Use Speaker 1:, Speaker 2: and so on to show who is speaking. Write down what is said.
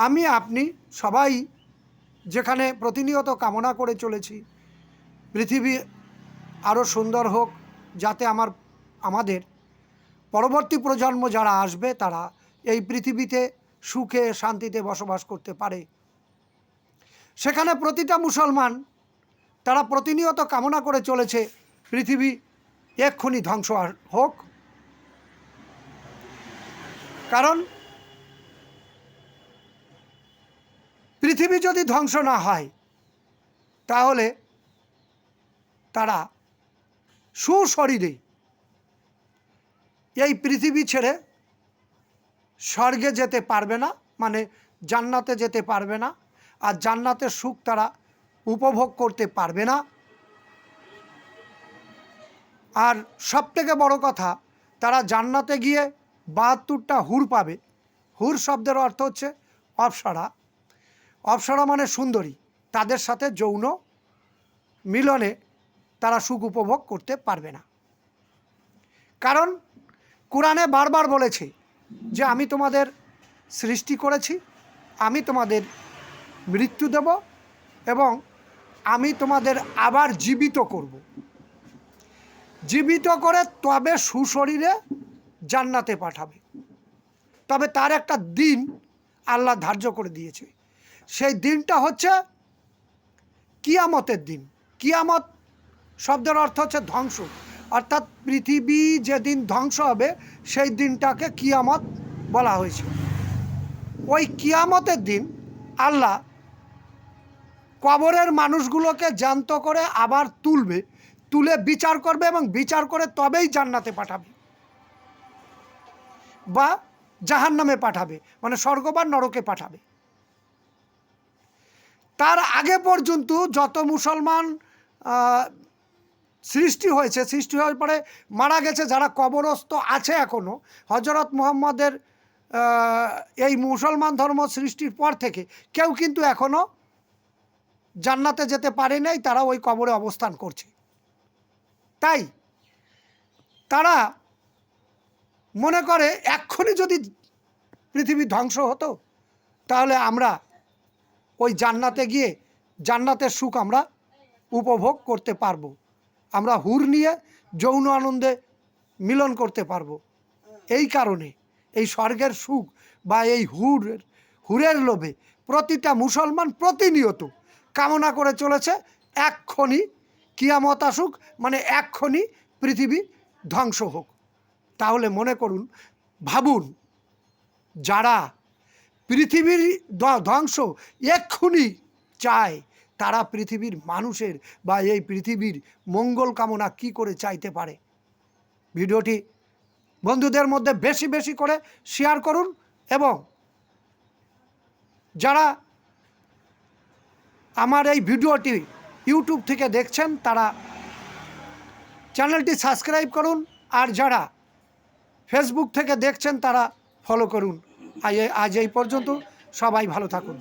Speaker 1: আমি আপনি সবাই যেখানে প্রতিনিয়ত কামনা করে চলেছি পৃথিবী আরও সুন্দর হোক, যাতে আমাদের পরবর্তী প্রজন্ম যারা আসবে তারা এই পৃথিবীতে সুখে শান্তিতে বসবাস করতে পারে। সেখানে প্রতিটা মুসলমান তারা প্রতিনিয়ত কামনা করে চলেছে পৃথিবী এক্ষুনি ধ্বংস হোক। কারণ পৃথিবী যদি ধ্বংস না হয় তাহলে তারা সুশরীরে এই পৃথিবী ছেড়ে স্বর্গে যেতে পারবে না, মানে জান্নাতে যেতে পারবে না, আর জান্নাতের সুখ তারা উপভোগ করতে পারবে না। আর সবথেকে বড় কথা, তারা জান্নাতে গিয়ে ৭২টা হুর পাবে। হুর শব্দের অর্থ হচ্ছে অপ্সরা। অপ্সরা মানে সুন্দরী। তাদের সাথে যৌন মিলনে তারা সুখ উপভোগ করতে পারবে না। কারণ কোরআনে বারবার বলেছে যে আমি তোমাদের সৃষ্টি করেছি, আমি তোমাদের মৃত্যু দেব এবং আমি তোমাদের আবার জীবিত করব। জীবিত করে তবে সুশরীরে জান্নাতে পাঠাবে। তবে তার একটা দিন আল্লাহ ধার্য করে দিয়েছে। সেই দিনটা হচ্ছে কিয়ামতের দিন। কিয়ামত শব্দের অর্থ হচ্ছে ধ্বংস, অর্থাৎ পৃথিবী যেদিন ধ্বংস হবে সেই দিনটাকে কিয়ামত বলা হয়েছে। ওই কিয়ামতের দিন আল্লাহ কবরের মানুষগুলোকে জ্যান্ত করে আবার তুলে বিচার করবে এবং বিচার করে তবেই জান্নাতে পাঠাবে বা জাহান্নামে পাঠাবে, মানে স্বর্গ বা নরকে পাঠাবে। তার আগে পর্যন্ত যত মুসলমান সৃষ্টি হয়েছে, সৃষ্টি হওয়ার পরে মারা গেছে, যারা কবরস্থ আছে এখনও, হজরত মুহাম্মদের এই মুসলমান ধর্ম সৃষ্টির পর থেকে কেউ কিন্তু এখনও জান্নাতে যেতে পারে নাই। তারা ওই কবরে অবস্থান করছে। তাই তারা মনে করে এক্ষুনি যদি পৃথিবী ধ্বংস হতো তাহলে আমরা ওই জান্নাতে গিয়ে জান্নাতের সুখ আমরা উপভোগ করতে পারবো, আমরা হুর নিয়ে যৌন আনন্দে মিলন করতে পারবো। এই কারণে এই স্বর্গের সুখ বা এই হুরের লোভে প্রতিটা মুসলমান প্রতিনিয়ত কামনা করে চলেছে এক্ষুনি কিয়ামত আসুক, মানে এক্ষুনি পৃথিবী ধ্বংস হোক। তাহলে মনে করুন, ভাবুন, যারা পৃথিবীর ধ্বংস এক্ষুনি চায় তারা পৃথিবীর মানুষের বা এই পৃথিবীর মঙ্গল কামনা কি করে চাইতে পারে। ভিডিওটি বন্ধুদের মধ্যে বেশি বেশি করে শেয়ার করুন এবং যারা আমার এই ভিডিওটি ইউটিউব থেকে দেখছেন তারা চ্যানেলটি সাবস্ক্রাইব করুন, আর যারা ফেসবুক থেকে দেখছেন তারা ফলো করুন। আজ এই পর্যন্ত, সবাই ভালো থাকুন।